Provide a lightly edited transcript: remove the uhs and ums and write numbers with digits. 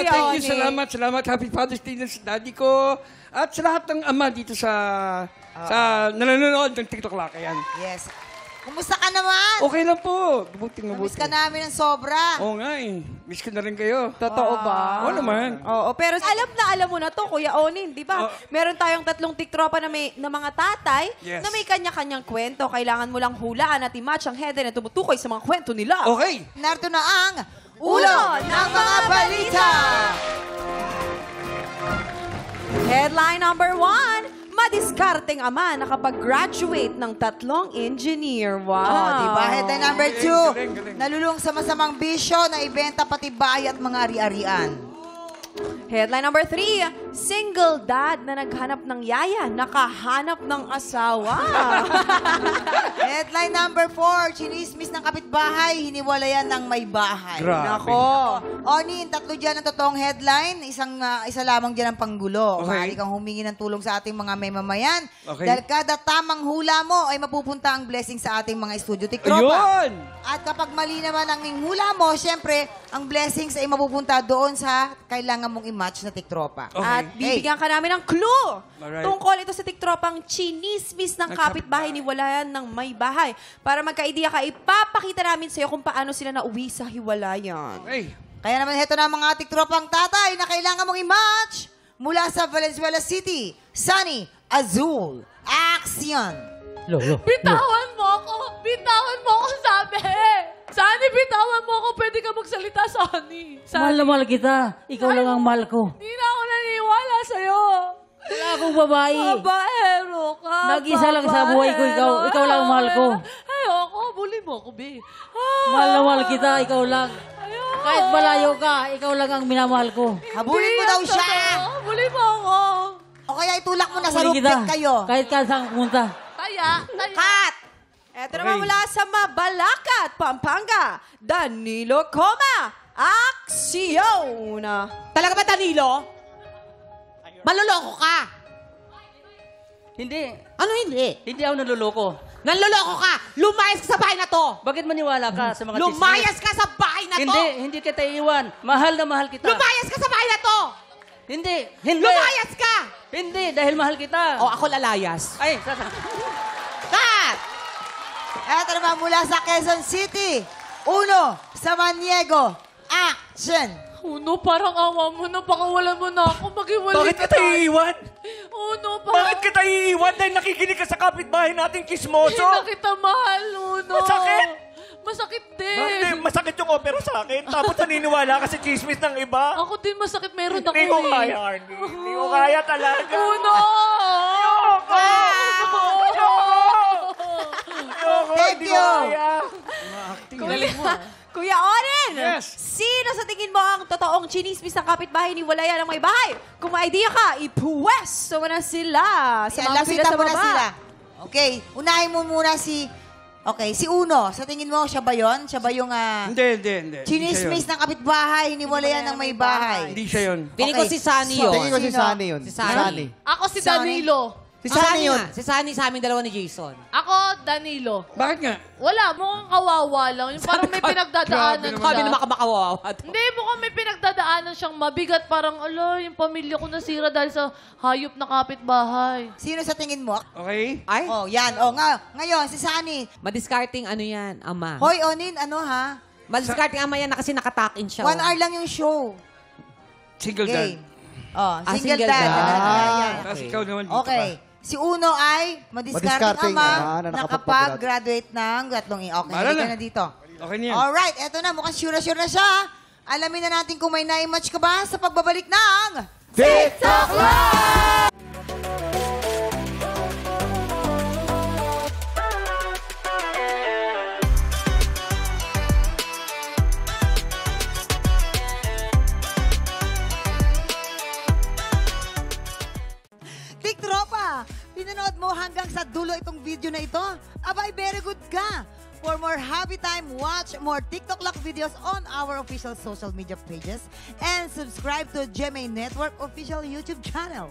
Kuya thank Oni. you. Salamat. Happy Father's Day na sa daddy ko. At sa lahat ng ama dito sa nanonood ng TikTok Lakayan. Yes. Kumusta ka naman? Okay lang po. Mabuti. Namiss ka namin ng sobra. Oo nga eh. Miss ko na rin kayo. Totoo ba? Oo naman. Oo, pero alam mo na to, Kuya Onin, di ba? Meron tayong 3 tiktropa na mga tatay Yes. na may kanya-kanyang kwento. Kailangan mo lang hulaan at i-match ang header na tumutukoy sa mga kwento nila. Okay. Narito na ang Ulo ng mga Balita! Headline number 1. Madiskarteng ama nakapag-graduate ng 3 engineer. Wow. Oh, diba? Headline number 2. Galing. Nalulung sa masamang bisyo na ibenta pati bahay at mga ari-arian. Headline number 3. Single dad na naghanap ng yaya, nakahanap ng asawa. Headline number 4. Chinismis ng kapitbahay, hiniwalayan ng may bahay. Grabe. Nako. Onin, 3 dyan ang totoong headline. Isa lamang dyan ang panggulo. Okay. Maaari kang humingi ng tulong sa ating mga mamamayan. Okay. Dahil kada tamang hula mo ay mapupunta ang blessing sa ating mga studio tiktropa. Ayun! At kapag mali naman ang hula mo, syempre, ang blessings ay mapupunta doon sa kailangan mong i-match na tiktropa. Okay. At bibigyan ka namin ng clue. Alright. Tungkol ito sa tiktropang chinismis ng kapitbahay ni walayan ng may bahay. Para magka-idea ka, ipapakita namin sa'yo kung paano sila nauwi sa hiwalayan. Okay. Kaya naman, heto na mga tiktropang tatay na kailangan mong i-match mula sa Valenzuela City, Sunny, Azul, Action! Bitawan mo ako! Bitawan mo ako, sabi! Sani, bitawan mo ako. Pwede ka magsalita, Sani. Mahal na mahal kita. Ikaw lang ang mahal ko. Hindi na ako naniniwala sa'yo. Wala akong babae. Babaero ka. Nag-isa lang sa buhay ko, ikaw. Ikaw lang ang mahal ko. Ayoko, bully mo ako, be. Mahal na mahal kita, ikaw lang. Ayoko. Kahit malayo ka, ikaw lang ang minamahal ko. Habulin mo daw siya! Bully mo ako. O kaya itulak mo na sa Huli rooftop kayo. Kahit ka saan pumunta. Taya. Cut! Eto naman mula sa Mabalacat, Pampanga, Danilo Coma, Aksyon! Talaga ba, Danilo? Maloloko ka. Hindi. Ano hindi? Hindi ako naluloko. Nanloloko ka. Lumayas ka sa bahay na to. Bakit maniwala ka sa mga Lumayas ka sa bahay na to. Hindi kita iiwan. Mahal na mahal kita. Lumayas ka sa bahay na to. Hindi. Lumayas ka. Hindi, dahil mahal kita. O, ako lalayas. Ay, Cut! Eto naman mula sa Quezon City, Uno, Samaniego, Action! Uno, parang awa mo na. Pakawalan mo na ako. Mag-iwalay Bakit kita iiwan? Uno, parang... Bakit kita iiwan dahil nakikinig ka sa kapitbahay nating kismoso? Hindi na kita mahal, Uno. Masakit? Masakit din. Bakit masakit yung opera sa akin? Tapos naniniwala ka sa chismis ng iba? Ako din masakit. Meron ako Hindi ko kaya, Arnie. Hindi ko kaya talaga. Uno! Ayoko! Ayoko! Thank Hindi ko you. kaya. Kuya Oren! Yes. Sino sa tingin mo ang totoong chinismis ng kapitbahay ni walayan ng may bahay? Kung may idea ka, ipuwesto mo na sila. Yan, Sama mo sila lapitan sa mo na baba. sila. Okay, unahin mo muna si... Okay, si Uno. Sa tingin mo, siya ba yun? Siya ba yung Hindi. chinismis ng kapitbahay, hiniwalayan ng may bahay? Hindi siya yun. Piling ko si Sunny yun. Tingin ko si Sino? Sunny yun. Si Sunny. Ako si Sunny? Danilo. Si Sunny yun. Si Sunny sa amin dalawa ni Jason. Ako, Danilo. Bakit nga? Wala, mukhang kawawa lang. Yung parang may pinagdadaanan Grabe Kami siya. naman kamakawawa. Hindi, mukhang may pinagdadaanan siyang mabigat. Parang, ala, yung pamilya ko nasira dahil sa hayop na kapitbahay. Sino sa tingin mo? Okay? Ay? Oh, yan. Oh, ngayon, si Sunny. Madiscarding ano yan, ama. Hoy, Onin, ano ha? Madiscarding ama yan na kasi nakatakin siya. 1 hour lang yung show. Single dad. Game. Oh, single single dad. dad. Yan. Tapos ikaw naman dito Okay. Si Uno ay madiscarding Madiscarding ama ama na nakapag-graduate ng 3 Okay, Bahala halika na. na dito. Okay na yan. Alright, eto na. Mukhang sure na siya. Alamin na natin kung may na-match ka ba sa pagbabalik ng... TikTok Live! Tiktropa! Pinanood mo hanggang sa dulo itong video na ito? Abay, very good ka! For more happy time, watch more TikTok Lock videos on our official social media pages and subscribe to GMA Network official YouTube channel.